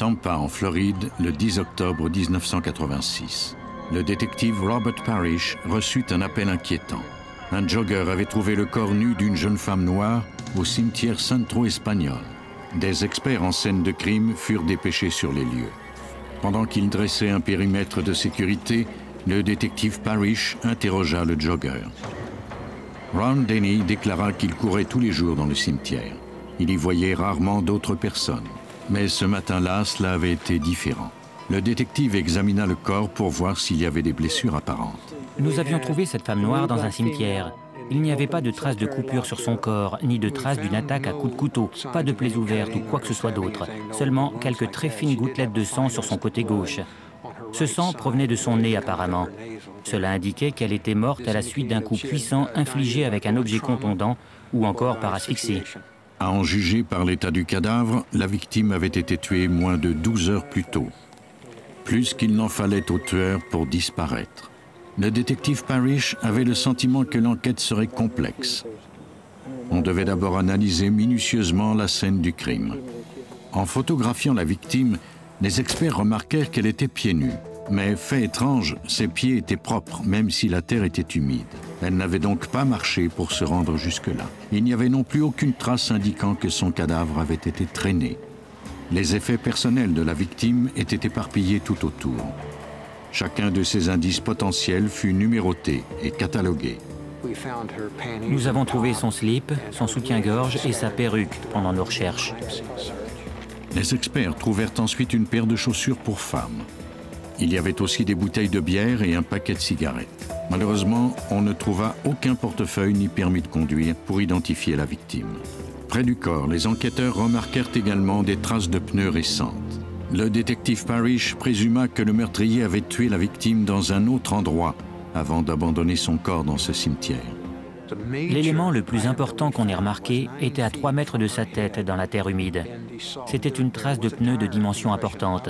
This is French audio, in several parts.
Tampa, en Floride, le 10 octobre 1986. Le détective Robert Parrish reçut un appel inquiétant. Un jogger avait trouvé le corps nu d'une jeune femme noire au cimetière Centro espagnol. Des experts en scène de crime furent dépêchés sur les lieux. Pendant qu'il dressait un périmètre de sécurité, le détective Parrish interrogea le jogger. Ron Denny déclara qu'il courait tous les jours dans le cimetière. Il y voyait rarement d'autres personnes. Mais ce matin-là, cela avait été différent. Le détective examina le corps pour voir s'il y avait des blessures apparentes. Nous avions trouvé cette femme noire dans un cimetière. Il n'y avait pas de traces de coupure sur son corps, ni de traces d'une attaque à coups de couteau, pas de plaies ouvertes ou quoi que ce soit d'autre. Seulement quelques très fines gouttelettes de sang sur son côté gauche. Ce sang provenait de son nez apparemment. Cela indiquait qu'elle était morte à la suite d'un coup puissant infligé avec un objet contondant ou encore par asphyxie. À en juger par l'état du cadavre, la victime avait été tuée moins de 12 heures plus tôt. Plus qu'il n'en fallait au tueur pour disparaître. Le détective Parrish avait le sentiment que l'enquête serait complexe. On devait d'abord analyser minutieusement la scène du crime. En photographiant la victime, les experts remarquèrent qu'elle était pieds nus. Mais, fait étrange, ses pieds étaient propres, même si la terre était humide. Elle n'avait donc pas marché pour se rendre jusque-là. Il n'y avait non plus aucune trace indiquant que son cadavre avait été traîné. Les effets personnels de la victime étaient éparpillés tout autour. Chacun de ces indices potentiels fut numéroté et catalogué. Nous avons trouvé son slip, son soutien-gorge et sa perruque pendant nos recherches. Les experts trouvèrent ensuite une paire de chaussures pour femmes. Il y avait aussi des bouteilles de bière et un paquet de cigarettes. Malheureusement, on ne trouva aucun portefeuille ni permis de conduire pour identifier la victime. Près du corps, les enquêteurs remarquèrent également des traces de pneus récentes. Le détective Parrish présuma que le meurtrier avait tué la victime dans un autre endroit avant d'abandonner son corps dans ce cimetière. L'élément le plus important qu'on ait remarqué était à 3 mètres de sa tête dans la terre humide. C'était une trace de pneu de dimension importante.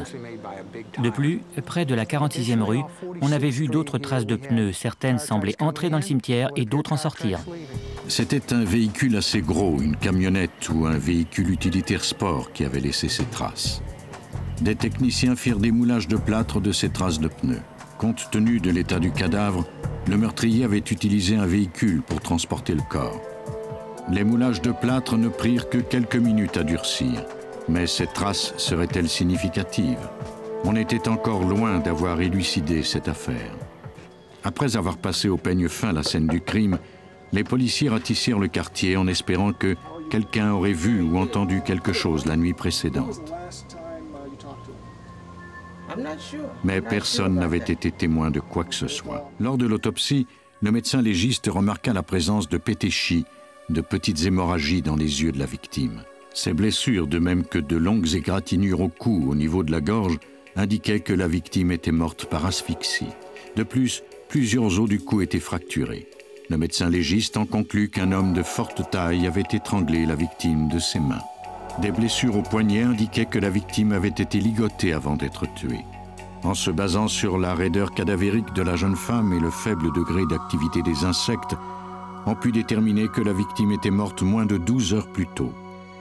De plus, près de la 46e rue, on avait vu d'autres traces de pneus. Certaines semblaient entrer dans le cimetière et d'autres en sortir. C'était un véhicule assez gros, une camionnette ou un véhicule utilitaire sport qui avait laissé ces traces. Des techniciens firent des moulages de plâtre de ces traces de pneus. Compte tenu de l'état du cadavre, le meurtrier avait utilisé un véhicule pour transporter le corps. Les moulages de plâtre ne prirent que quelques minutes à durcir. Mais ces traces seraient-elles significatives? On était encore loin d'avoir élucidé cette affaire. Après avoir passé au peigne fin la scène du crime, les policiers ratissèrent le quartier en espérant que quelqu'un aurait vu ou entendu quelque chose la nuit précédente. Mais personne n'avait été témoin de quoi que ce soit. Lors de l'autopsie, le médecin légiste remarqua la présence de pétéchies, de petites hémorragies dans les yeux de la victime. Ces blessures, de même que de longues égratignures au cou au niveau de la gorge, indiquaient que la victime était morte par asphyxie. De plus, plusieurs os du cou étaient fracturés. Le médecin légiste en conclut qu'un homme de forte taille avait étranglé la victime de ses mains. Des blessures au poignet indiquaient que la victime avait été ligotée avant d'être tuée. En se basant sur la raideur cadavérique de la jeune femme et le faible degré d'activité des insectes, on put déterminer que la victime était morte moins de 12 heures plus tôt.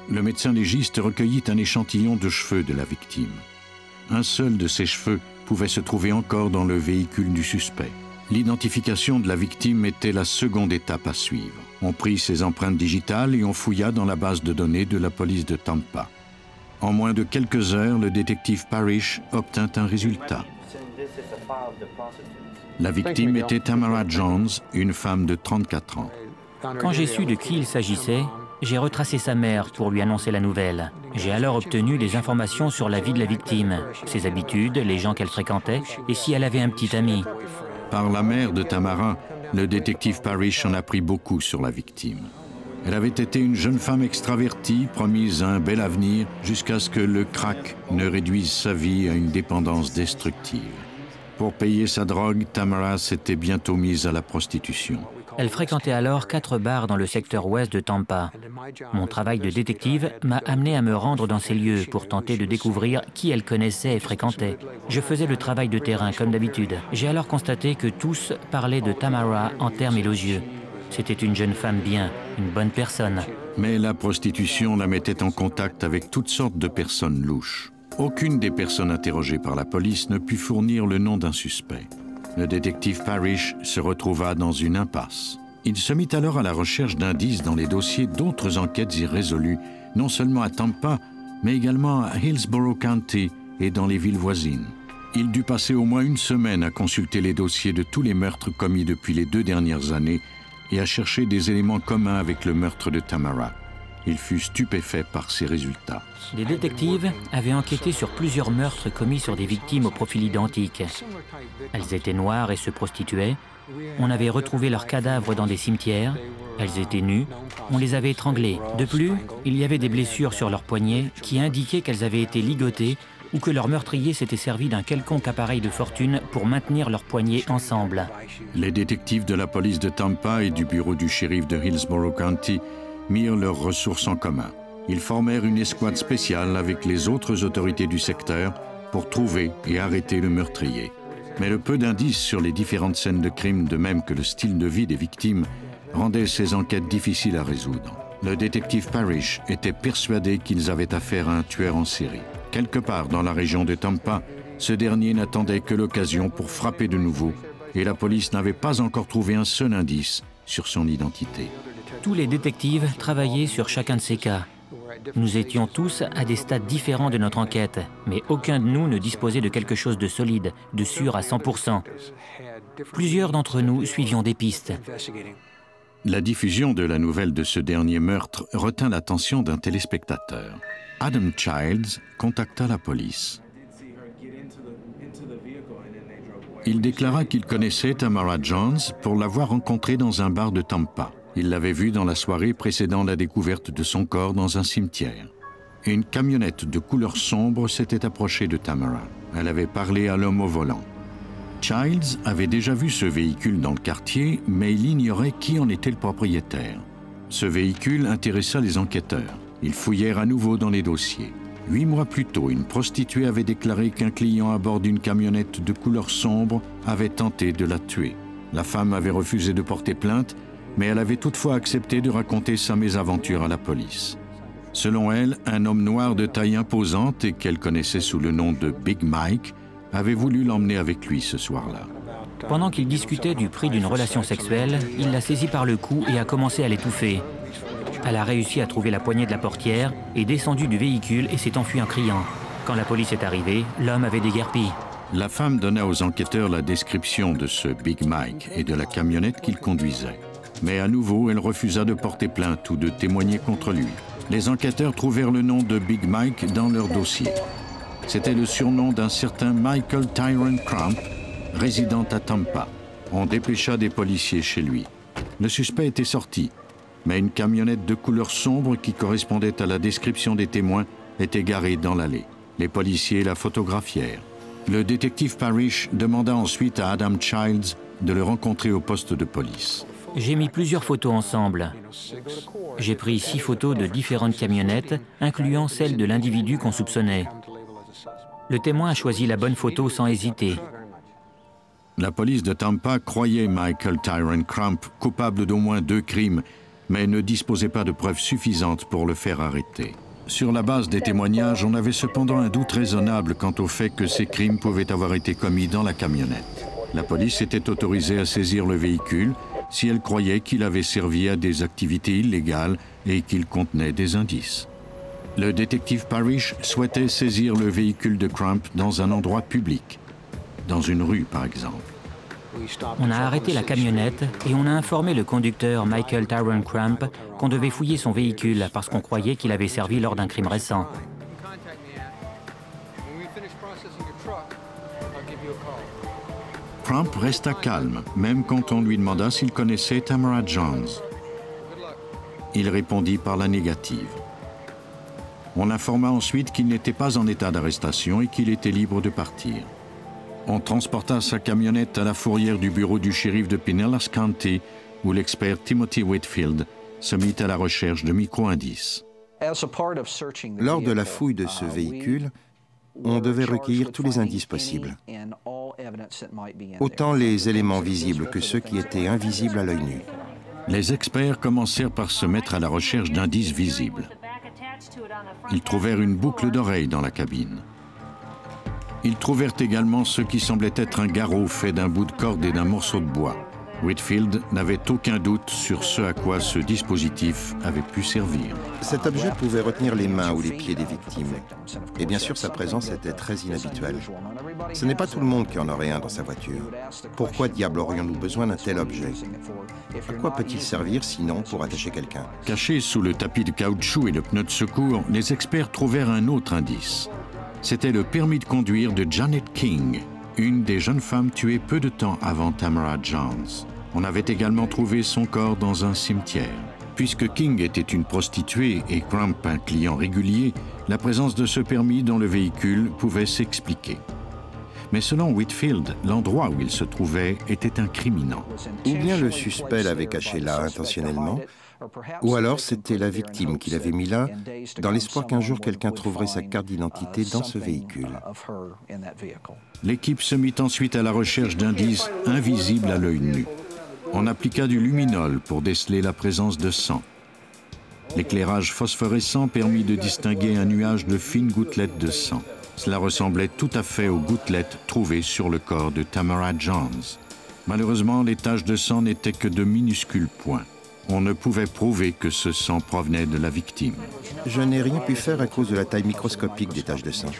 Le médecin légiste recueillit un échantillon de cheveux de la victime. Un seul de ces cheveux pouvait se trouver encore dans le véhicule du suspect. L'identification de la victime était la seconde étape à suivre. On prit ses empreintes digitales et on fouilla dans la base de données de la police de Tampa. En moins de quelques heures, le détective Parrish obtint un résultat. La victime était Tamara Jones, une femme de 34 ans. Quand j'ai su de qui il s'agissait, j'ai retracé sa mère pour lui annoncer la nouvelle. J'ai alors obtenu des informations sur la vie de la victime, ses habitudes, les gens qu'elle fréquentait et si elle avait un petit ami. Par la mère de Tamara, le détective Parrish en apprit beaucoup sur la victime. Elle avait été une jeune femme extravertie, promise un bel avenir, jusqu'à ce que le crack ne réduise sa vie à une dépendance destructive. Pour payer sa drogue, Tamara s'était bientôt mise à la prostitution. Elle fréquentait alors 4 bars dans le secteur ouest de Tampa. Mon travail de détective m'a amené à me rendre dans ces lieux pour tenter de découvrir qui elle connaissait et fréquentait. Je faisais le travail de terrain comme d'habitude. J'ai alors constaté que tous parlaient de Tamara en termes élogieux. C'était une jeune femme bien, une bonne personne. Mais la prostitution la mettait en contact avec toutes sortes de personnes louches. Aucune des personnes interrogées par la police ne put fournir le nom d'un suspect. Le détective Parrish se retrouva dans une impasse. Il se mit alors à la recherche d'indices dans les dossiers d'autres enquêtes irrésolues, non seulement à Tampa, mais également à Hillsborough County et dans les villes voisines. Il dut passer au moins une semaine à consulter les dossiers de tous les meurtres commis depuis les 2 dernières années et à chercher des éléments communs avec le meurtre de Tamara. Il fut stupéfait par ces résultats. Des détectives avaient enquêté sur plusieurs meurtres commis sur des victimes au profil identique. Elles étaient noires et se prostituaient. On avait retrouvé leurs cadavres dans des cimetières. Elles étaient nues. On les avait étranglées. De plus, il y avait des blessures sur leurs poignets qui indiquaient qu'elles avaient été ligotées ou que leur meurtrier s'était servi d'un quelconque appareil de fortune pour maintenir leurs poignets ensemble. Les détectives de la police de Tampa et du bureau du shérif de Hillsborough County mirent leurs ressources en commun. Ils formèrent une escouade spéciale avec les autres autorités du secteur pour trouver et arrêter le meurtrier. Mais le peu d'indices sur les différentes scènes de crime, de même que le style de vie des victimes, rendait ces enquêtes difficiles à résoudre. Le détective Parrish était persuadé qu'ils avaient affaire à un tueur en série. Quelque part dans la région de Tampa, ce dernier n'attendait que l'occasion pour frapper de nouveau, et la police n'avait pas encore trouvé un seul indice sur son identité. Tous les détectives travaillaient sur chacun de ces cas. Nous étions tous à des stades différents de notre enquête, mais aucun de nous ne disposait de quelque chose de solide, de sûr à 100%. Plusieurs d'entre nous suivions des pistes. La diffusion de la nouvelle de ce dernier meurtre retint l'attention d'un téléspectateur. Adam Childs contacta la police. Il déclara qu'il connaissait Tamara Jones pour l'avoir rencontrée dans un bar de Tampa. Il l'avait vue dans la soirée précédant la découverte de son corps dans un cimetière. Une camionnette de couleur sombre s'était approchée de Tamara. Elle avait parlé à l'homme au volant. Childs avait déjà vu ce véhicule dans le quartier, mais il ignorait qui en était le propriétaire. Ce véhicule intéressa les enquêteurs. Ils fouillèrent à nouveau dans les dossiers. 8 mois plus tôt, une prostituée avait déclaré qu'un client à bord d'une camionnette de couleur sombre avait tenté de la tuer. La femme avait refusé de porter plainte, mais elle avait toutefois accepté de raconter sa mésaventure à la police. Selon elle, un homme noir de taille imposante et qu'elle connaissait sous le nom de Big Mike avait voulu l'emmener avec lui ce soir-là. Pendant qu'ils discutaient du prix d'une relation sexuelle, il l'a saisie par le cou et a commencé à l'étouffer. Elle a réussi à trouver la poignée de la portière, est descendue du véhicule et s'est enfuie en criant. Quand la police est arrivée, l'homme avait déguerpi. La femme donna aux enquêteurs la description de ce Big Mike et de la camionnette qu'il conduisait. Mais à nouveau, elle refusa de porter plainte ou de témoigner contre lui. Les enquêteurs trouvèrent le nom de Big Mike dans leur dossier. C'était le surnom d'un certain Michael Tyrone Crump, résident à Tampa. On dépêcha des policiers chez lui. Le suspect était sorti, mais une camionnette de couleur sombre qui correspondait à la description des témoins était garée dans l'allée. Les policiers la photographièrent. Le détective Parrish demanda ensuite à Adam Childs de le rencontrer au poste de police. J'ai mis plusieurs photos ensemble. J'ai pris 6 photos de différentes camionnettes, incluant celle de l'individu qu'on soupçonnait. Le témoin a choisi la bonne photo sans hésiter. La police de Tampa croyait Michael Tyrone Crump coupable d'au moins 2 crimes, mais ne disposait pas de preuves suffisantes pour le faire arrêter. Sur la base des témoignages, on avait cependant un doute raisonnable quant au fait que ces crimes pouvaient avoir été commis dans la camionnette. La police était autorisée à saisir le véhicule si elle croyait qu'il avait servi à des activités illégales et qu'il contenait des indices. Le détective Parrish souhaitait saisir le véhicule de Crump dans un endroit public, dans une rue par exemple. On a arrêté la camionnette et on a informé le conducteur Michael Tyrone Crump qu'on devait fouiller son véhicule parce qu'on croyait qu'il avait servi lors d'un crime récent. Crump resta calme, même quand on lui demanda s'il connaissait Tamara Jones. Il répondit par la négative. On informa ensuite qu'il n'était pas en état d'arrestation et qu'il était libre de partir. On transporta sa camionnette à la fourrière du bureau du shérif de Pinellas County, où l'expert Timothy Whitfield se mit à la recherche de micro-indices. Lors de la fouille de ce véhicule, on devait recueillir tous les indices possibles, autant les éléments visibles que ceux qui étaient invisibles à l'œil nu. Les experts commencèrent par se mettre à la recherche d'indices visibles. Ils trouvèrent une boucle d'oreille dans la cabine. Ils trouvèrent également ce qui semblait être un garrot fait d'un bout de corde et d'un morceau de bois. Whitfield n'avait aucun doute sur ce à quoi ce dispositif avait pu servir. Cet objet pouvait retenir les mains ou les pieds des victimes. Et bien sûr, sa présence était très inhabituelle. Ce n'est pas tout le monde qui en aurait un dans sa voiture. Pourquoi diable aurions-nous besoin d'un tel objet? À quoi peut-il servir sinon pour attacher quelqu'un? Caché sous le tapis de caoutchouc et le pneu de secours, les experts trouvèrent un autre indice. C'était le permis de conduire de Janet King, une des jeunes femmes tuées peu de temps avant Tamara Jones. On avait également trouvé son corps dans un cimetière. Puisque King était une prostituée et Crump un client régulier, la présence de ce permis dans le véhicule pouvait s'expliquer. Mais selon Whitfield, l'endroit où il se trouvait était incriminant. Ou bien le suspect l'avait caché là intentionnellement, ou alors c'était la victime qui l'avait mis là, dans l'espoir qu'un jour quelqu'un trouverait sa carte d'identité dans ce véhicule. L'équipe se mit ensuite à la recherche d'indices invisibles à l'œil nu. On appliqua du luminol pour déceler la présence de sang. L'éclairage phosphorescent permit de distinguer un nuage de fines gouttelettes de sang. Cela ressemblait tout à fait aux gouttelettes trouvées sur le corps de Tamara Jones. Malheureusement, les taches de sang n'étaient que de minuscules points. On ne pouvait prouver que ce sang provenait de la victime. Je n'ai rien pu faire à cause de la taille microscopique des taches de sang.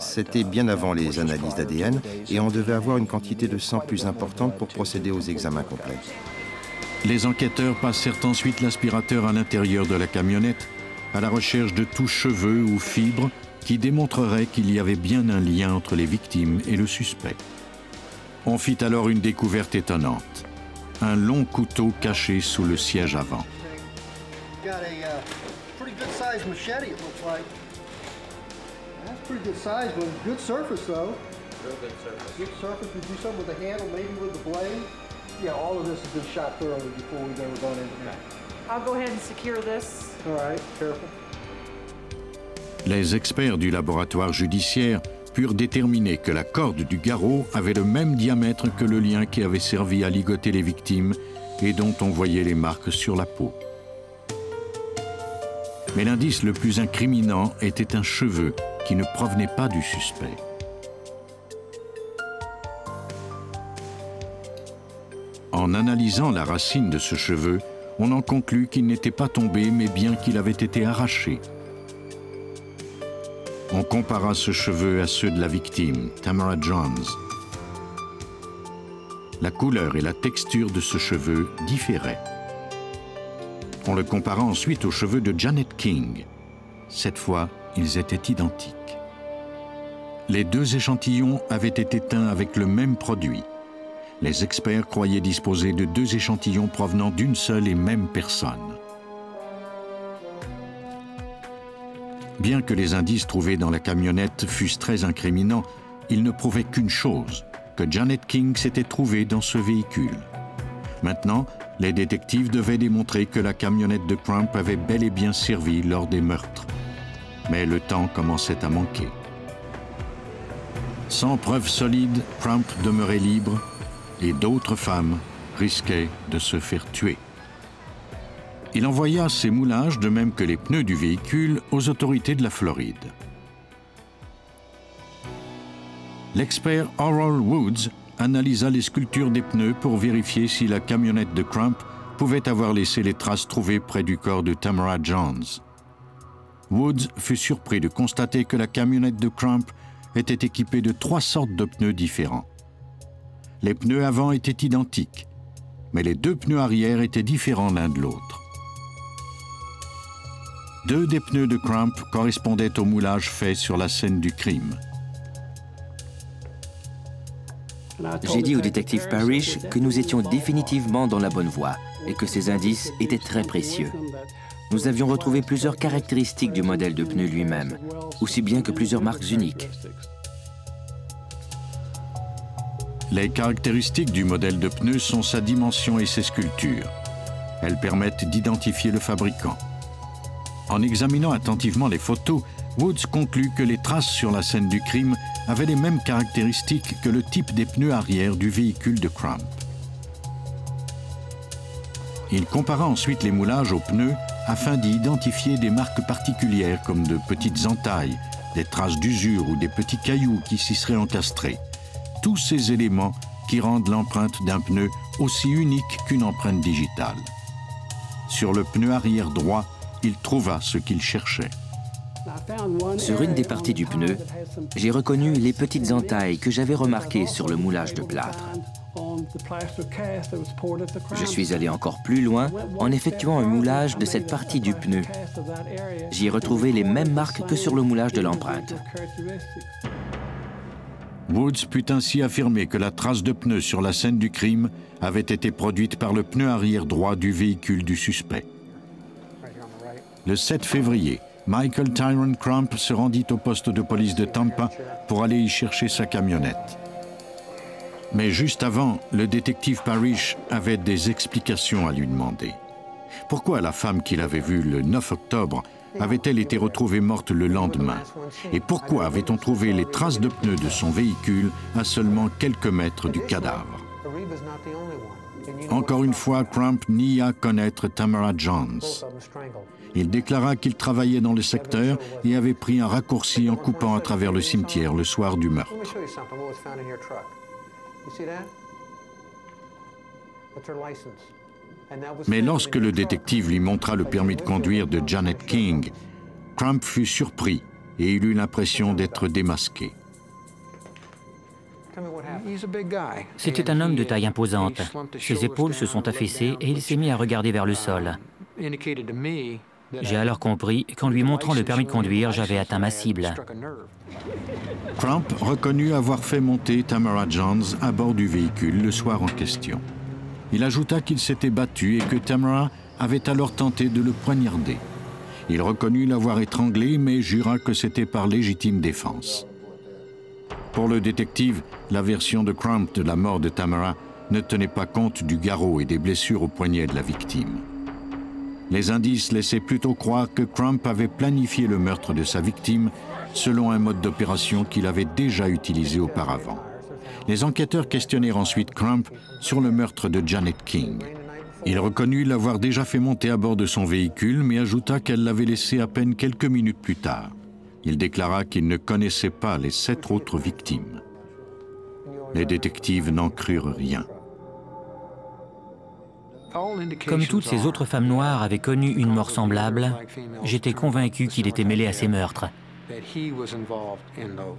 C'était bien avant les analyses d'ADN et on devait avoir une quantité de sang plus importante pour procéder aux examens complets. Les enquêteurs passèrent ensuite l'aspirateur à l'intérieur de la camionnette à la recherche de tout cheveu ou fibre qui démontrerait qu'il y avait bien un lien entre les victimes et le suspect. On fit alors une découverte étonnante. Un long couteau caché sous le siège avant. Les experts du laboratoire judiciaire purent déterminer que la corde du garrot avait le même diamètre que le lien qui avait servi à ligoter les victimes et dont on voyait les marques sur la peau. Mais l'indice le plus incriminant était un cheveu qui ne provenait pas du suspect. En analysant la racine de ce cheveu, on en conclut qu'il n'était pas tombé, mais bien qu'il avait été arraché. On compara ce cheveu à ceux de la victime, Tamara Jones. La couleur et la texture de ce cheveu différaient. On le compara ensuite aux cheveux de Janet King. Cette fois, ils étaient identiques. Les deux échantillons avaient été teints avec le même produit. Les experts croyaient disposer de deux échantillons provenant d'une seule et même personne. Bien que les indices trouvés dans la camionnette fussent très incriminants, ils ne prouvaient qu'une chose, que Janet King s'était trouvée dans ce véhicule. Maintenant, les détectives devaient démontrer que la camionnette de Crump avait bel et bien servi lors des meurtres. Mais le temps commençait à manquer. Sans preuves solides, Crump demeurait libre et d'autres femmes risquaient de se faire tuer. Il envoya ses moulages, de même que les pneus du véhicule, aux autorités de la Floride. L'expert Oral Woods analysa les sculptures des pneus pour vérifier si la camionnette de Crump pouvait avoir laissé les traces trouvées près du corps de Tamara Jones. Woods fut surpris de constater que la camionnette de Crump était équipée de 3 sortes de pneus différents. Les pneus avant étaient identiques, mais les 2 pneus arrière étaient différents l'un de l'autre. 2 des pneus de Crump correspondaient au moulage fait sur la scène du crime. J'ai dit au détective Parrish que nous étions définitivement dans la bonne voie et que ces indices étaient très précieux. Nous avions retrouvé plusieurs caractéristiques du modèle de pneu lui-même, aussi bien que plusieurs marques uniques. Les caractéristiques du modèle de pneu sont sa dimension et ses sculptures. Elles permettent d'identifier le fabricant. En examinant attentivement les photos, Woods conclut que les traces sur la scène du crime avaient les mêmes caractéristiques que le type des pneus arrière du véhicule de Crump. Il compara ensuite les moulages aux pneus afin d'y identifier des marques particulières comme de petites entailles des traces d'usure ou des petits cailloux qui s'y seraient encastrés. Tous ces éléments qui rendent l'empreinte d'un pneu aussi unique qu'une empreinte digitale. Sur le pneu arrière droit, il trouva ce qu'il cherchait. Sur une des parties du pneu, j'ai reconnu les petites entailles que j'avais remarquées sur le moulage de plâtre. Je suis allé encore plus loin en effectuant un moulage de cette partie du pneu. J'y ai retrouvé les mêmes marques que sur le moulage de l'empreinte. Woods put ainsi affirmer que la trace de pneu sur la scène du crime avait été produite par le pneu arrière droit du véhicule du suspect. Le 7 février, Michael Tyrone Crump se rendit au poste de police de Tampa pour aller y chercher sa camionnette. Mais juste avant, le détective Parrish avait des explications à lui demander. Pourquoi la femme qu'il avait vue le 9 octobre avait-elle été retrouvée morte le lendemain? Et pourquoi avait-on trouvé les traces de pneus de son véhicule à seulement quelques mètres du cadavre? Encore une fois, Crump nia connaître Tamara Johns. Il déclara qu'il travaillait dans le secteur et avait pris un raccourci en coupant à travers le cimetière le soir du meurtre. Mais lorsque le détective lui montra le permis de conduire de Janet King, Crump fut surpris et il eut l'impression d'être démasqué. C'était un homme de taille imposante. Ses épaules se sont affaissées et il s'est mis à regarder vers le sol. J'ai alors compris qu'en lui montrant le permis de conduire, j'avais atteint ma cible. Crump reconnut avoir fait monter Tamara Johns à bord du véhicule le soir en question. Il ajouta qu'il s'était battu et que Tamara avait alors tenté de le poignarder. Il reconnut l'avoir étranglé, mais jura que c'était par légitime défense. Pour le détective, la version de Crump de la mort de Tamara ne tenait pas compte du garrot et des blessures au poignet de la victime. Les indices laissaient plutôt croire que Crump avait planifié le meurtre de sa victime selon un mode d'opération qu'il avait déjà utilisé auparavant. Les enquêteurs questionnèrent ensuite Crump sur le meurtre de Janet King. Il reconnut l'avoir déjà fait monter à bord de son véhicule, mais ajouta qu'elle l'avait laissé à peine quelques minutes plus tard. Il déclara qu'il ne connaissait pas les 7 autres victimes. Les détectives n'en crurent rien. Comme toutes ces autres femmes noires avaient connu une mort semblable, j'étais convaincu qu'il était mêlé à ces meurtres.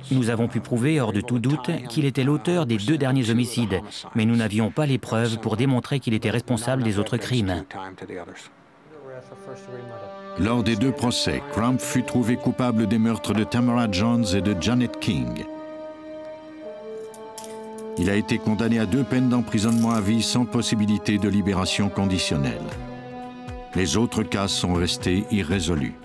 Nous avons pu prouver, hors de tout doute, qu'il était l'auteur des 2 derniers homicides, mais nous n'avions pas les preuves pour démontrer qu'il était responsable des autres crimes. Lors des 2 procès, Crump fut trouvé coupable des meurtres de Tamara Johns et de Janet King. Il a été condamné à 2 peines d'emprisonnement à vie sans possibilité de libération conditionnelle. Les autres cas sont restés irrésolus.